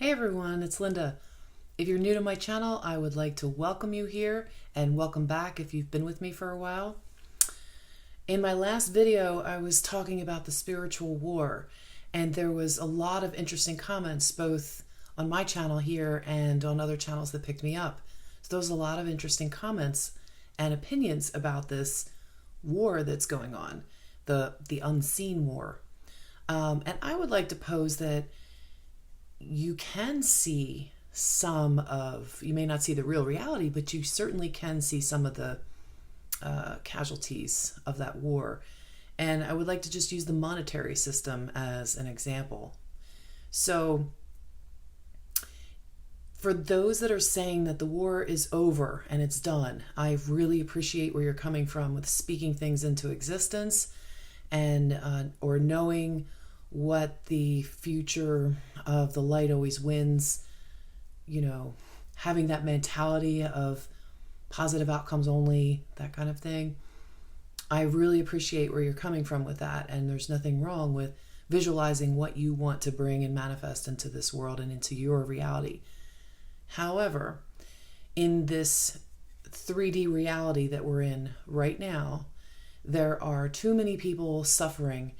Hey everyone, it's Linda. If you're new to my channel, I would like to welcome you here and welcome back if you've been with me for a while. In my last video, I was talking about the spiritual war, and there was a lot of interesting comments both on my channel here and on other channels that picked me up. So there was a lot of interesting comments and opinions about this war that's going on, the unseen war. And I would like to pose that you can see some of, you may not see the real reality, but you certainly can see some of the casualties of that war. And I would like to just use the monetary system as an example. So for those that are saying that the war is over and it's done, I really appreciate where you're coming from with speaking things into existence and or knowing what the future of the light always wins, having that mentality of positive outcomes only, that kind of thing. I really appreciate where you're coming from with that, and there's nothing wrong with visualizing what you want to bring and manifest into this world and into your reality. However, in this 3D reality that we're in right now, there are too many people suffering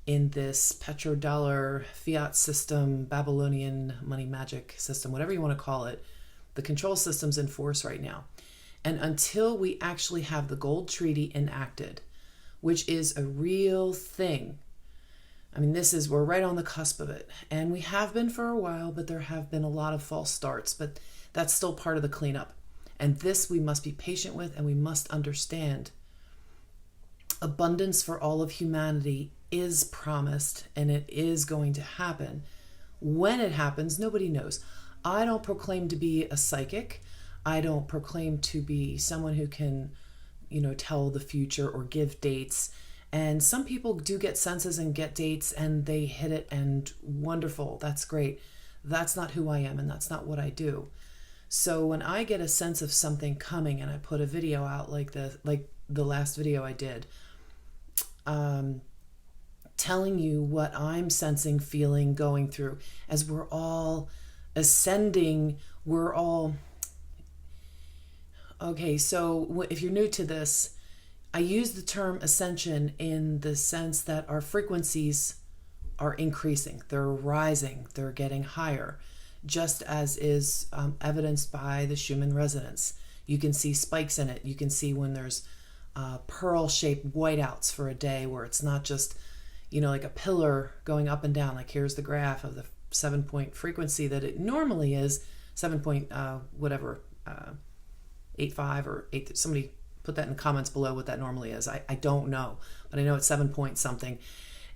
in this petrodollar fiat system, Babylonian money magic system, whatever you want to call it. The control system's in force right now. And until we actually have the gold treaty enacted, which is a real thing, I mean, we're right on the cusp of it. And we have been for a while, but there have been a lot of false starts, but that's still part of the cleanup. And this we must be patient with, and we must understand abundance for all of humanity is promised, and it is going to happen. When it happens, nobody knows. I don't proclaim to be a psychic. I don't proclaim to be someone who can, tell the future or give dates. And some people do get senses and get dates and they hit it, and wonderful. That's great. That's not who I am, and that's not what I do. So when I get a sense of something coming and I put a video out like the last video I did, telling you what I'm sensing, feeling, going through, as we're all ascending, okay, so if you're new to this, I use the term ascension in the sense that our frequencies are increasing, they're rising, they're getting higher, just as is evidenced by the Schumann resonance. You can see spikes in it. You can see when there's pearl-shaped whiteouts for a day where it's not just like a pillar going up and down. Like here's the graph of the 7-point frequency that it normally is, 85 or 8. Somebody put that in the comments below what that normally is. I don't know, but I know it's 7 point something.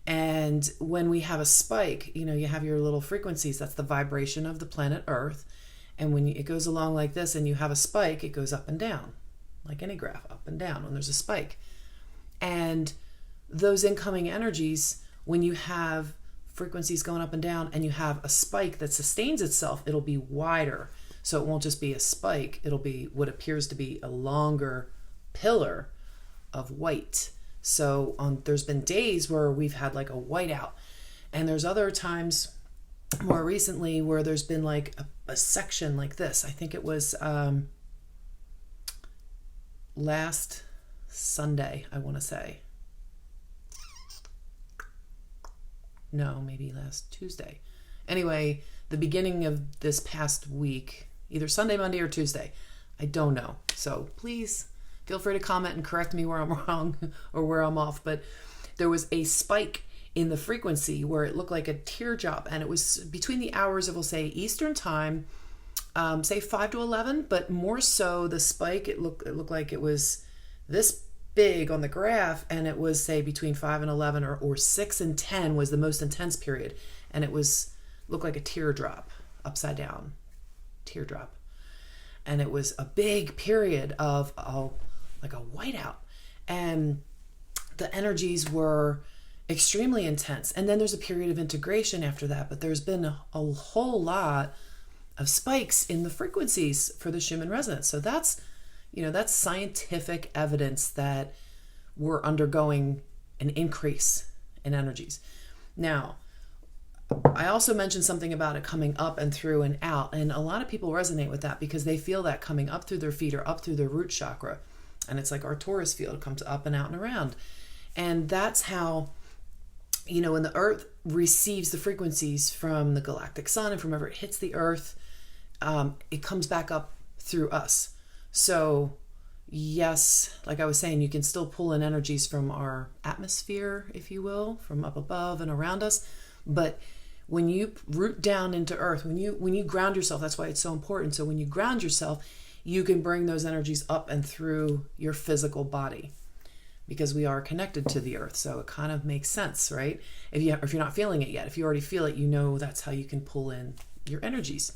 And when we have a spike, you have your little frequencies. That's the vibration of the planet Earth. And when it goes along like this and you have a spike, it goes up and down, like any graph, up and down when there's a spike. And those incoming energies, when you have frequencies going up and down and you have a spike that sustains itself, it'll be wider. So it won't just be a spike, it'll be what appears to be a longer pillar of white. So there's been days where we've had like a whiteout, and there's other times more recently where there's been like a section like this. I think it was last Sunday, I want to say. No, maybe last Tuesday. Anyway, the beginning of this past week, either Sunday, Monday, or Tuesday. I don't know. So please feel free to comment and correct me where I'm wrong or where I'm off. But there was a spike in the frequency where it looked like a teardrop, and it was between the hours of, we'll say, Eastern time, say 5 to 11, but more so the spike, it looked like it was this big on the graph, and it was, say, between 5 and 11 or 6 and 10 was the most intense period, and it looked like a teardrop, upside down teardrop. And it was a big period of like a whiteout, and the energies were extremely intense. And then there's a period of integration after that, but there's been a whole lot of spikes in the frequencies for the Schumann resonance. So that's scientific evidence that we're undergoing an increase in energies. Now, I also mentioned something about it coming up and through and out. And a lot of people resonate with that because they feel that coming up through their feet or up through their root chakra. And it's like our Taurus field comes up and out and around. And that's how, when the earth receives the frequencies from the galactic sun and from wherever it hits the earth, it comes back up through us. So yes, like I was saying, you can still pull in energies from our atmosphere, if you will, from up above and around us. But when you root down into earth, when you ground yourself, that's why it's so important. So when you ground yourself, you can bring those energies up and through your physical body, because we are connected to the earth. So it kind of makes sense, right? If you're not feeling it yet, if you already feel it, that's how you can pull in your energies.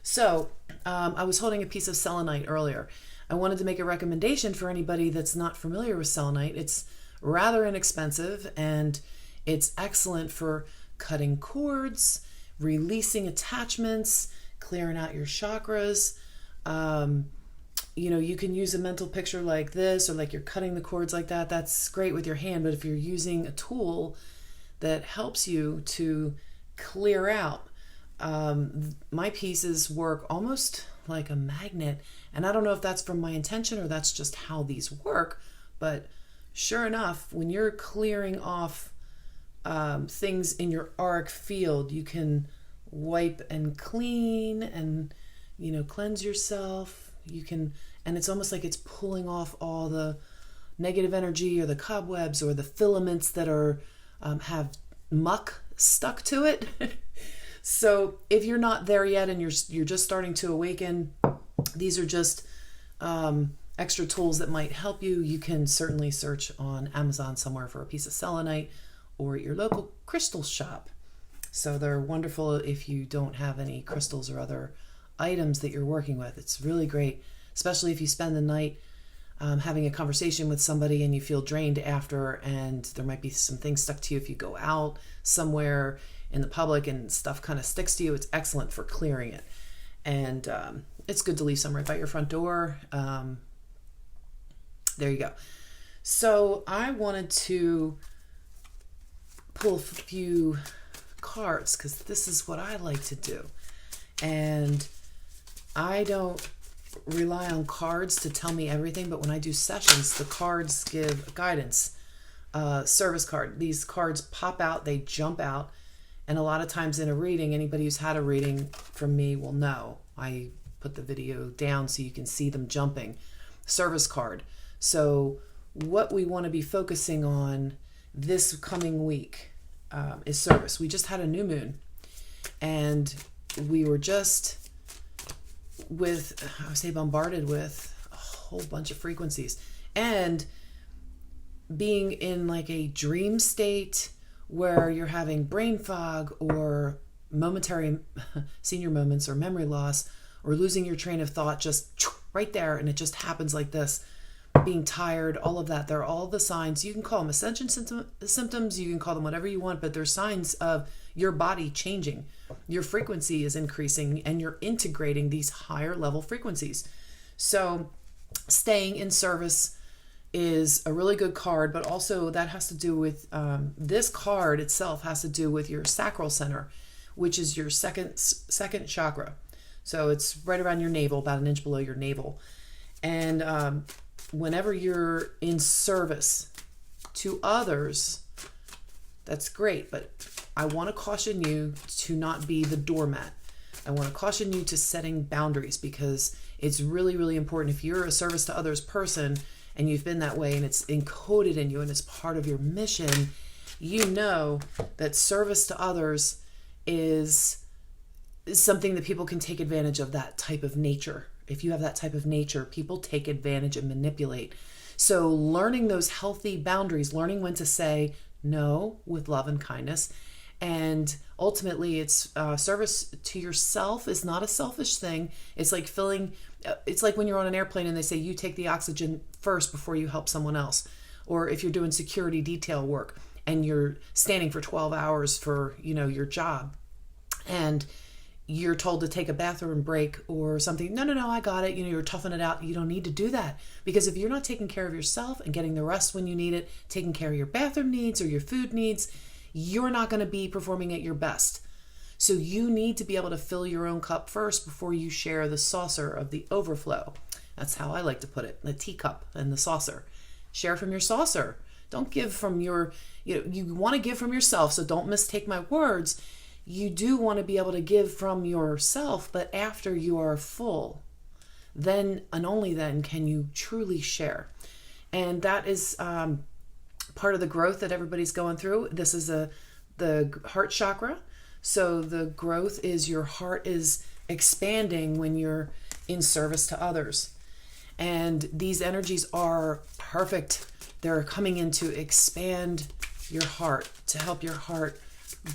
So I was holding a piece of selenite earlier. I wanted to make a recommendation for anybody that's not familiar with selenite. It's rather inexpensive, and it's excellent for cutting cords, releasing attachments, clearing out your chakras. You can use a mental picture like this, or like you're cutting the cords like that. That's great with your hand. But if you're using a tool that helps you to clear out, my pieces work almost like a magnet. And I don't know if that's from my intention or that's just how these work. But sure enough, when you're clearing off things in your auric field, you can wipe and clean and cleanse yourself. And it's almost like it's pulling off all the negative energy or the cobwebs or the filaments that are have muck stuck to it. So if you're not there yet and you're just starting to awaken, these are just extra tools that might help you. You can certainly search on Amazon somewhere for a piece of selenite, or at your local crystal shop. So they're wonderful if you don't have any crystals or other items that you're working with. It's really great, especially if you spend the night having a conversation with somebody and you feel drained after, and there might be some things stuck to you if you go out somewhere in the public and stuff kind of sticks to you. It's excellent for clearing it. And it's good to leave some right by your front door. There you go. So I wanted to pull a few cards because this is what I like to do. And I don't rely on cards to tell me everything, but when I do sessions, the cards give guidance. Service card. These cards pop out, they jump out. And a lot of times in a reading, anybody who's had a reading from me will know. I put the video down so you can see them jumping. Service card. So what we want to be focusing on this coming week is service. We just had a new moon, and we were just bombarded with a whole bunch of frequencies, and being in like a dream state where you're having brain fog or momentary senior moments or memory loss or losing your train of thought just right there, and it just happens like this. Being tired, all of that, they're all the signs. You can call them ascension symptoms, you can call them whatever you want, but they're signs of your body changing. Your frequency is increasing and you're integrating these higher level frequencies. So staying in service is a really good card, but also that has to do with, this card itself has to do with your sacral center, which is your second chakra. So it's right around your navel, about an inch below your navel. And whenever you're in service to others, that's great, but I want to caution you to not be the doormat. I want to caution you to setting boundaries, because it's really, really important. If you're a service to others person and you've been that way and it's encoded in you and it's part of your mission, you know that service to others is something that people can take advantage of, that type of nature. If you have that type of nature, people take advantage and manipulate. So learning those healthy boundaries, learning when to say no with love and kindness. And ultimately, it's service to yourself is not a selfish thing. It's like it's like when you're on an airplane and they say you take the oxygen first before you help someone else. Or if you're doing security detail work and you're standing for 12 hours for, your job, and you're told to take a bathroom break or something. No, I got it. You're toughing it out. You don't need to do that, because if you're not taking care of yourself and getting the rest when you need it, taking care of your bathroom needs or your food needs, you're not going to be performing at your best. So you need to be able to fill your own cup first before you share the saucer of the overflow. That's how I like to put it, the teacup and the saucer. Share from your saucer. Don't give from your, you want to give from yourself, so don't mistake my words. You do want to be able to give from yourself, but after you are full, then and only then can you truly share. And that is part of the growth that everybody's going through. This is the heart chakra. So the growth is your heart is expanding when you're in service to others. And these energies are perfect. They're coming in to expand your heart, to help your heart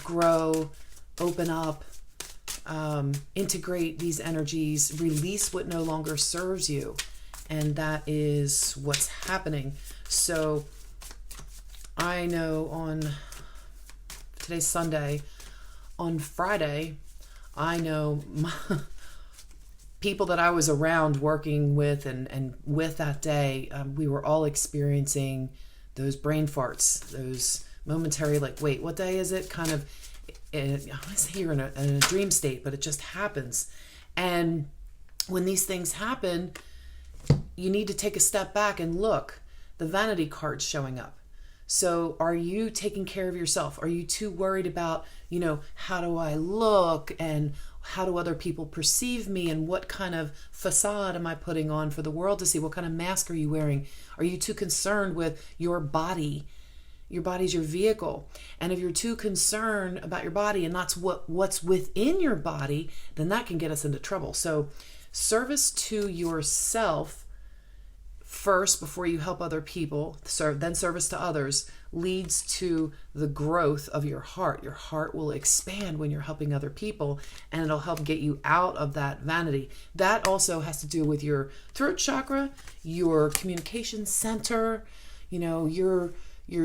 grow, open up, integrate these energies, release what no longer serves you. And that is what's happening. So I know today's Sunday, on Friday, I know people that I was around working with and with that day, we were all experiencing those brain farts, those momentary, like, wait, what day is it? Kind of, I want to say you're in a dream state, but it just happens. And when these things happen, you need to take a step back and look. The vanity card's showing up. So are you taking care of yourself? Are you too worried about, how do I look and how do other people perceive me and what kind of facade am I putting on for the world to see? What kind of mask are you wearing? Are you too concerned with your body? Your body's your vehicle. And if you're too concerned about your body and that's what's within your body, then that can get us into trouble. So service to yourself first before you help other people, then service to others, leads to the growth of your heart. Your heart will expand when you're helping other people, and it'll help get you out of that vanity. That also has to do with your throat chakra, your communication center, your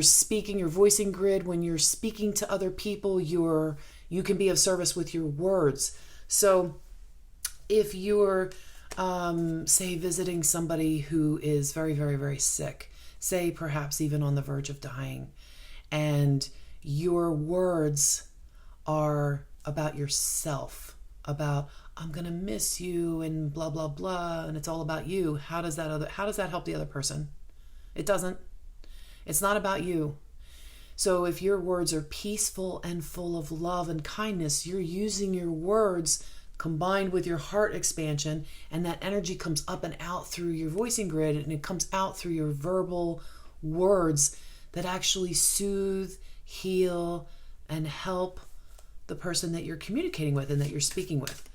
speaking, your voicing grid. When you're speaking to other people, you can be of service with your words. So if you're say visiting somebody who is very, very, very sick, say perhaps even on the verge of dying, and your words are about yourself, about I'm gonna miss you and blah blah blah, and it's all about you. How does that help the other person? It doesn't. It's not about you. So if your words are peaceful and full of love and kindness, you're using your words combined with your heart expansion, and that energy comes up and out through your voicing grid, and it comes out through your verbal words that actually soothe, heal, and help the person that you're communicating with and that you're speaking with.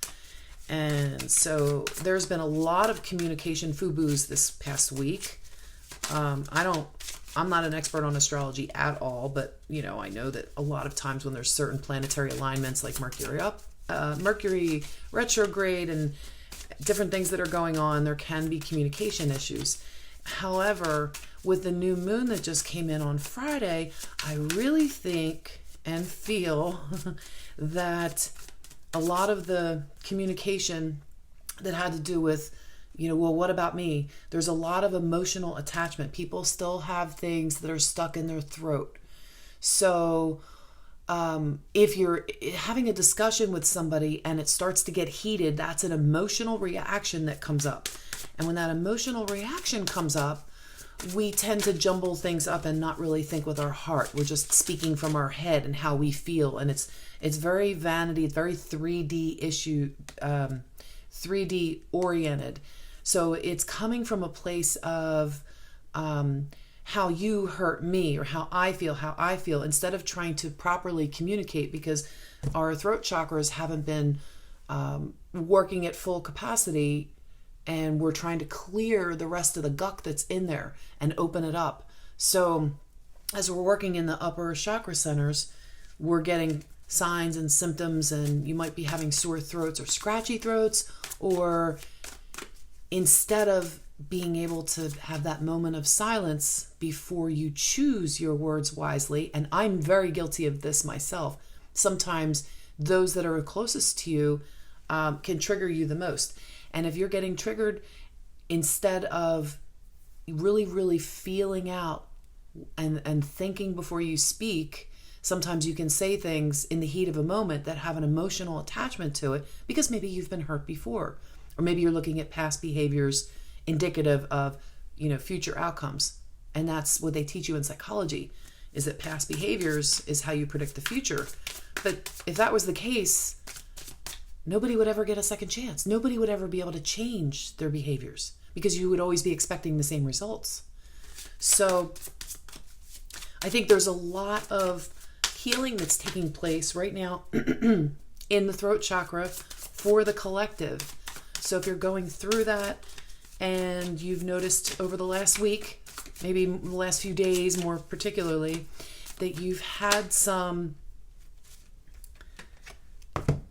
And so there's been a lot of communication foo-boos this past week. I'm not an expert on astrology at all, but I know that a lot of times when there's certain planetary alignments like Mercury retrograde and different things that are going on, there can be communication issues. However, with the new moon that just came in on Friday, I really think and feel that a lot of the communication that had to do with, well, what about me? There's a lot of emotional attachment. People still have things that are stuck in their throat. So if you're having a discussion with somebody and it starts to get heated, that's an emotional reaction that comes up. And when that emotional reaction comes up, we tend to jumble things up and not really think with our heart. We're just speaking from our head and how we feel. And it's very vanity. It's very 3D oriented. So it's coming from a place of how you hurt me or how I feel, instead of trying to properly communicate, because our throat chakras haven't been working at full capacity, and we're trying to clear the rest of the gunk that's in there and open it up. So as we're working in the upper chakra centers, we're getting signs and symptoms, and you might be having sore throats or scratchy throats, or instead of being able to have that moment of silence before you choose your words wisely, and I'm very guilty of this myself, sometimes those that are closest to you can trigger you the most. And if you're getting triggered, instead of really, really feeling out and thinking before you speak, Sometimes you can say things in the heat of a moment that have an emotional attachment to it because maybe you've been hurt before, or maybe you're looking at past behaviors indicative of, future outcomes. And that's what they teach you in psychology, is that past behaviors is how you predict the future. But if that was the case, nobody would ever get a second chance. Nobody would ever be able to change their behaviors because you would always be expecting the same results. So I think there's a lot of healing that's taking place right now in the throat chakra for the collective. So if you're going through that and you've noticed over the last week, maybe the last few days more particularly, that you've had some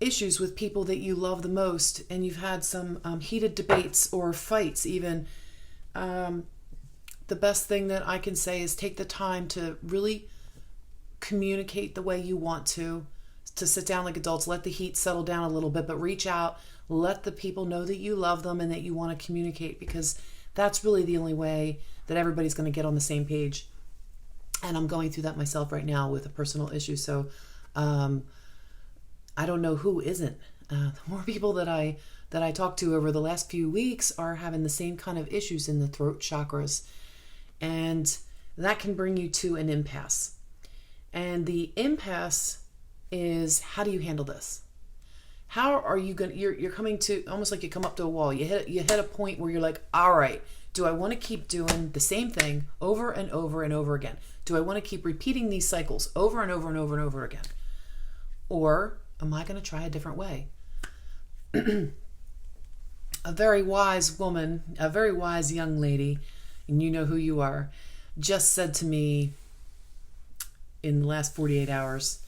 issues with people that you love the most, and you've had some heated debates or fights even, the best thing that I can say is take the time to really communicate the way you want to sit down like adults, let the heat settle down a little bit, but reach out, let the people know that you love them and that you want to communicate, because that's really the only way that everybody's going to get on the same page. And I'm going through that myself right now with a personal issue. So I don't know who isn't. The more people that I talked to over the last few weeks are having the same kind of issues in the throat chakras. And that can bring you to an impasse. And the impasse is, how do you handle this? How are you going to, you're coming to, almost like you come up to a wall. You hit a point where you're like, all right, do I want to keep doing the same thing over and over and over again? Do I want to keep repeating these cycles over and over and over and over again? Or am I going to try a different way? A very wise woman, a very wise young lady, and you know who you are, just said to me in the last 48 hours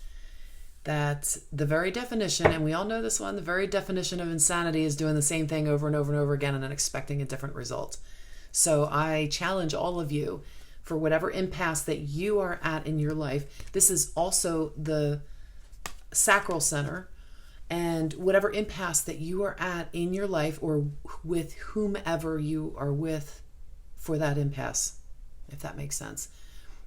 that the very definition, and we all know this one, the very definition of insanity is doing the same thing over and over and over again and then expecting a different result. So I challenge all of you, for whatever impasse that you are at in your life, this is also the sacral center, and whatever impasse that you are at in your life or with whomever you are with for that impasse, if that makes sense.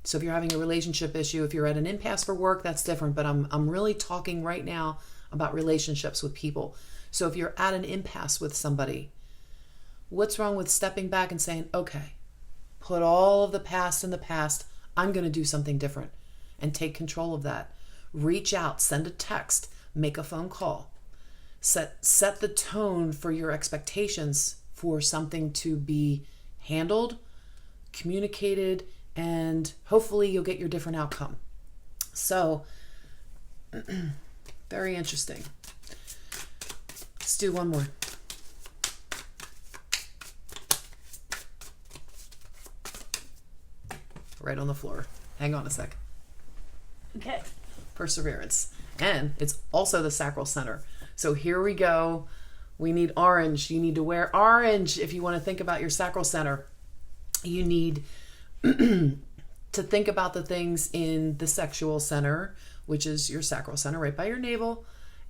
So if you're having a relationship issue, if you're at an impasse for work, that's different, but I'm really talking right now about relationships with people. So if you're at an impasse with somebody, what's wrong with stepping back and saying, okay, put all of the past in the past, I'm going to do something different, and take control of that. Reach out, send a text, make a phone call. Set the tone for your expectations for something to be handled, communicated, and hopefully you'll get your different outcome. So, very interesting. Let's do one more. Right on the floor. Hang on a sec. Okay. Perseverance. And it's also the sacral center. So here we go. We need orange. You need to wear orange if you want to think about your sacral center. You need to think about the things in the sexual center, which is your sacral center right by your navel,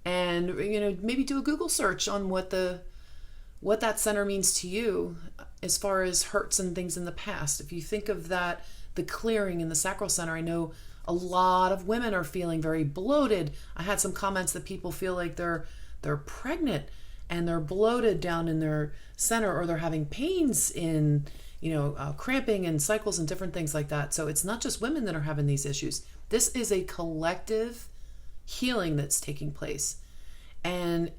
and maybe do a Google search on what that center means to you as far as hurts and things in the past. If you think of that, the clearing in the sacral center, I know a lot of women are feeling very bloated. I had some comments that people feel like they're pregnant and they're bloated down in their center, or they're having pains in cramping and cycles and different things like that. So it's not just women that are having these issues. This is a collective healing that's taking place. And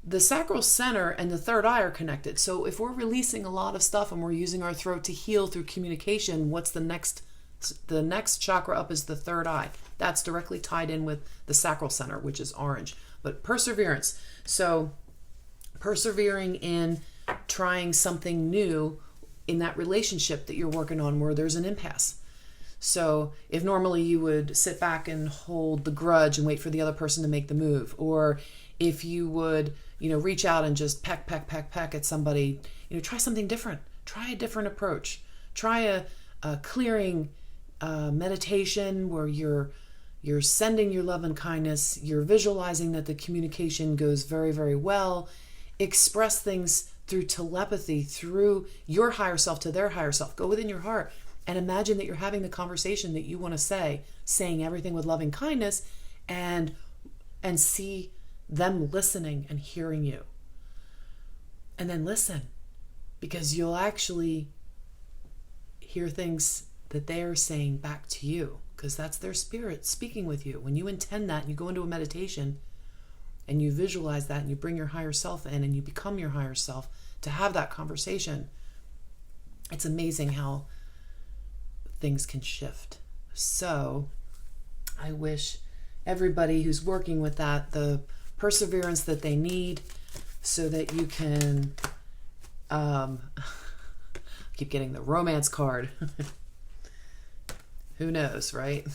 the sacral center and the third eye are connected. So if we're releasing a lot of stuff and we're using our throat to heal through communication, what's the next? The next chakra up is the third eye. That's directly tied in with the sacral center, which is orange. But perseverance. So persevering in trying something new in that relationship that you're working on where there's an impasse. So if normally you would sit back and hold the grudge and wait for the other person to make the move, or if you would, reach out and just peck at somebody, try something different. Try a different approach. Try a clearing meditation where you're sending your love and kindness. You're visualizing that the communication goes very, very well. Express things through telepathy, through your higher self to their higher self. Go within your heart and imagine that you're having the conversation that you want to say saying everything with loving kindness, and see them listening and hearing you. And then listen, because you'll actually hear things that they are saying back to you, because that's their spirit speaking with you. When you intend that and you go into a meditation and you visualize that and you bring your higher self in and you become your higher self to have that conversation, it's amazing how things can shift. So I wish everybody who's working with that the perseverance that they need, so that you can keep getting the romance card. Who knows, right?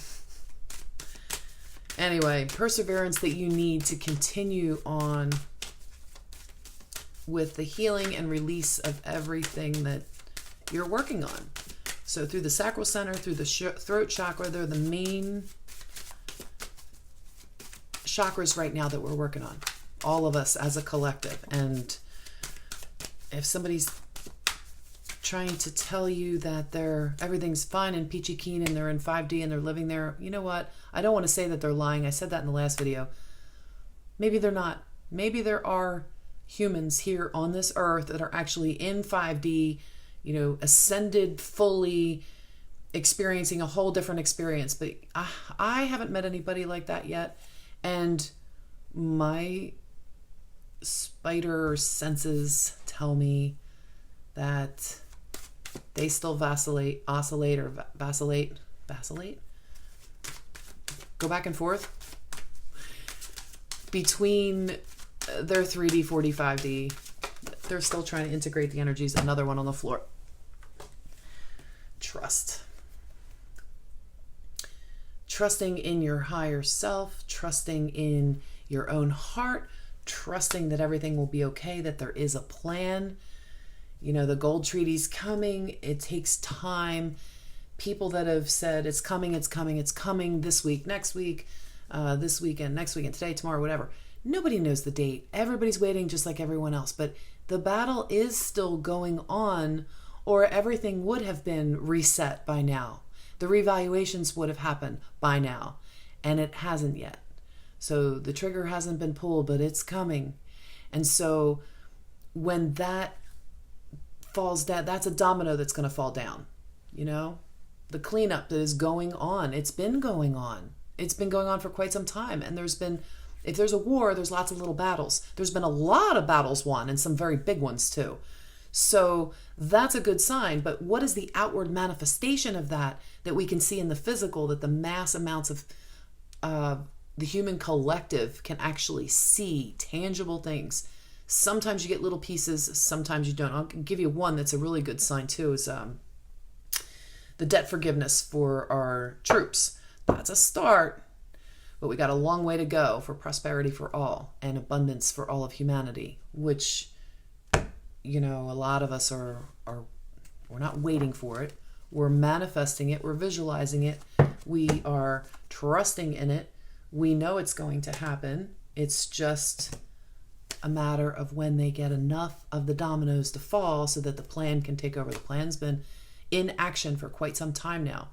Anyway, perseverance that you need to continue on with the healing and release of everything that you're working on. So through the sacral center, through the throat chakra, they're the main chakras right now that we're working on. All of us as a collective. And if somebody's trying to tell you that everything's fine and peachy keen and they're in 5D and they're living there, you know what? I don't want to say that they're lying. I said that in the last video. Maybe they're not. Maybe there are humans here on this earth that are actually in 5D, ascended fully, experiencing a whole different experience. But I haven't met anybody like that yet. And my spider senses tell me that they still vacillate, go back and forth between their 3D, 4D, 5D. They're still trying to integrate the energies. Another one on the floor. Trusting in your higher self, trusting in your own heart, trusting that everything will be okay, that there is a plan. The gold treaty's coming. It takes time. People that have said it's coming this week, next week, this weekend, next weekend, today, tomorrow, whatever. Nobody knows the date. Everybody's waiting just like everyone else. But the battle is still going on, or everything would have been reset by now. The revaluations would have happened by now, and it hasn't yet. So the trigger hasn't been pulled, but it's coming. And so when that falls down, that's a domino that's going to fall down. The cleanup that is going on, it's been going on. It's been going on for quite some time. And if there's a war, there's lots of little battles. There's been a lot of battles won, and some very big ones too. So that's a good sign. But what is the outward manifestation of that we can see in the physical, that the mass amounts of the human collective can actually see tangible things? Sometimes you get little pieces, sometimes you don't. I'll give you one that's a really good sign too, is the debt forgiveness for our troops. That's a start, but we got a long way to go for prosperity for all and abundance for all of humanity, which, a lot of us we're not waiting for it. We're manifesting it. We're visualizing it. We are trusting in it. We know it's going to happen. It's just a matter of when they get enough of the dominoes to fall so that the plan can take over. The plan's been in action for quite some time now.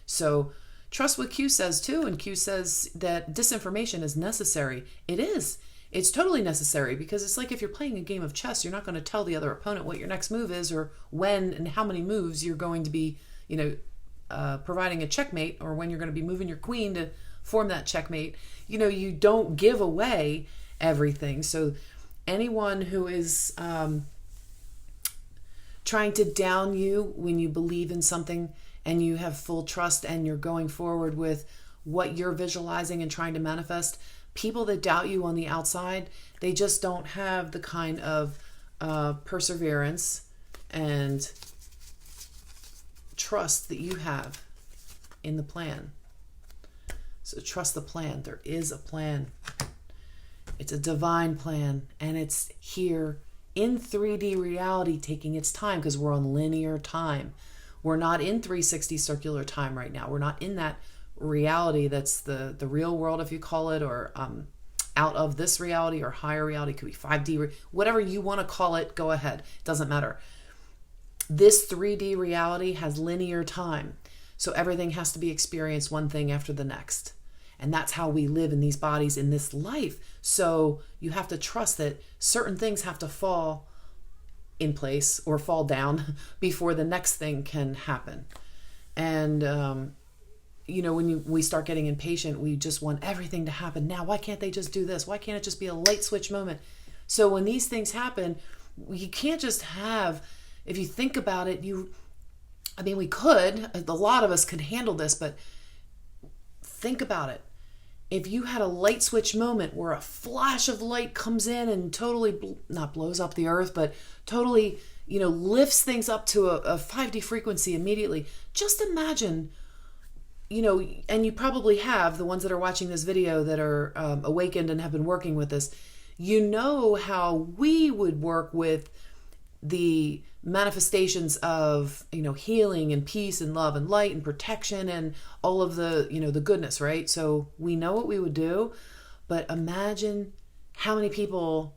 So trust what Q says too. And Q says that disinformation is necessary. It is. It's totally necessary, because it's like if you're playing a game of chess, you're not going to tell the other opponent what your next move is, or when and how many moves you're going to be, providing a checkmate, or when you're going to be moving your queen to form that checkmate. You don't give away everything. So anyone who is trying to down you when you believe in something and you have full trust and you're going forward with what you're visualizing and trying to manifest, people that doubt you on the outside, they just don't have the kind of perseverance and trust that you have in the plan. So trust the plan. There is a plan. It's a divine plan, and it's here in 3D reality taking its time, because we're on linear time. We're not in 360 circular time right now. We're not in that reality that's the real world, if you call it, or out of this reality, or higher reality. It could be 5D, whatever you want to call it, go ahead. It doesn't matter. This 3D reality has linear time. So everything has to be experienced one thing after the next. And that's how we live in these bodies in this life. So you have to trust that certain things have to fall in place or fall down before the next thing can happen. And, when we start getting impatient, we just want everything to happen now. Why can't they just do this? Why can't it just be a light switch moment? So when these things happen, you can't just have, if you think about it, we could, a lot of us could handle this, but think about it. If you had a light switch moment where a flash of light comes in and totally, not blows up the earth, but totally, lifts things up to a 5D frequency immediately. Just imagine, and you probably have, the ones that are watching this video that are awakened and have been working with this, how we would work with the manifestations of, healing and peace and love and light and protection and all of the, the goodness, right? So we know what we would do, but imagine how many people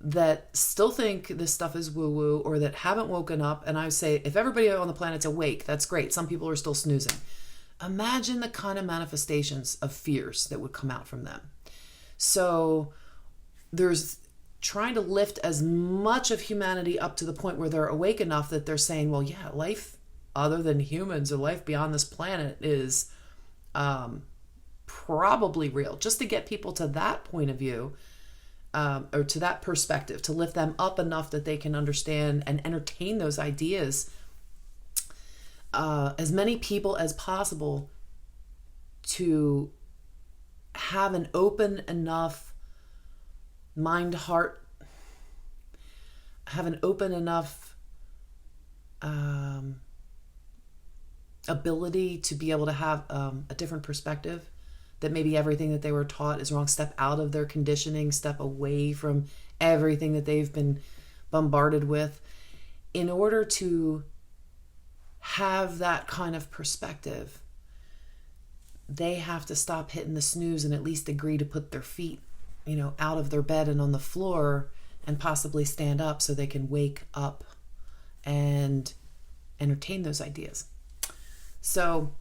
that still think this stuff is woo-woo or that haven't woken up. And I say, if everybody on the planet's awake, that's great. Some people are still snoozing. Imagine the kind of manifestations of fears that would come out from them. So there's trying to lift as much of humanity up to the point where they're awake enough that they're saying, well, yeah, life other than humans or life beyond this planet is probably real. Just to get people to that point of view, or to that perspective, to lift them up enough that they can understand and entertain those ideas. As many people as possible to have an open enough mind, heart, have an open enough ability to be able to have a different perspective, that maybe everything that they were taught is wrong. Step out of their conditioning, step away from everything that they've been bombarded with, in order to have that kind of perspective. They have to stop hitting the snooze and at least agree to put their feet out of their bed and on the floor and possibly stand up so they can wake up and entertain those ideas. So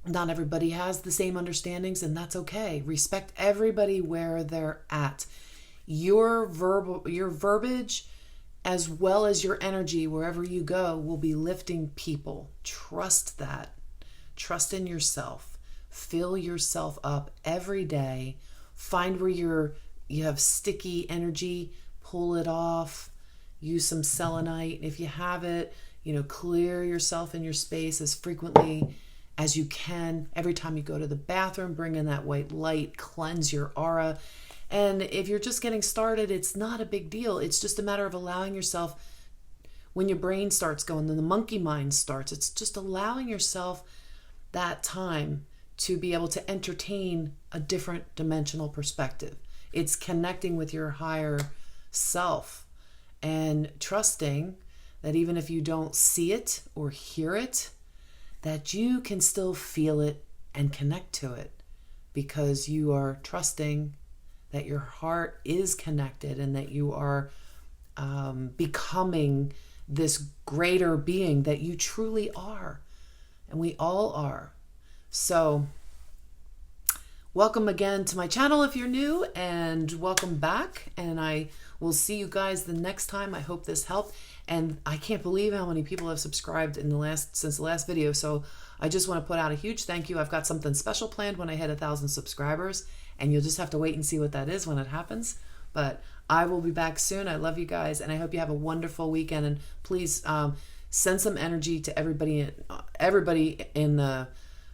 not everybody has the same understandings, and that's okay. Respect everybody where they're at. Your verbiage as well as your energy wherever you go will be lifting people. Trust that. Trust in yourself. Fill yourself up every day. Find where you have sticky energy, pull it off. Use some selenite. If you have it, clear yourself in your space as frequently as you can. Every time you go to the bathroom, bring in that white light, cleanse your aura. And if you're just getting started, it's not a big deal. It's just a matter of allowing yourself, when your brain starts going, then the monkey mind starts. It's just allowing yourself that time to be able to entertain a different dimensional perspective. It's connecting with your higher self and trusting that even if you don't see it or hear it, that you can still feel it and connect to it, because you are trusting that your heart is connected and that you are becoming this greater being that you truly are. And we all are. So welcome again to my channel if you're new, and welcome back. And I will see you guys the next time. I hope this helped. And I can't believe how many people have subscribed since the last video. So I just want to put out a huge thank you. I've got something special planned when I hit 1,000 subscribers, and you'll just have to wait and see what that is when it happens. But I will be back soon. I love you guys, and I hope you have a wonderful weekend. And please send some energy to everybody in the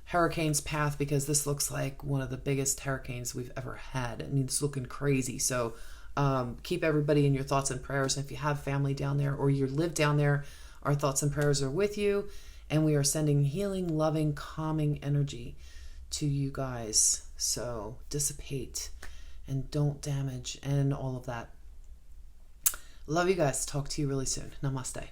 hurricane's path, because this looks like one of the biggest hurricanes we've ever had. I mean, it's looking crazy. So keep everybody in your thoughts and prayers. And if you have family down there or you live down there, our thoughts and prayers are with you. And we are sending healing, loving, calming energy to you guys. So dissipate and don't damage and all of that. Love you guys. Talk to you really soon. Namaste.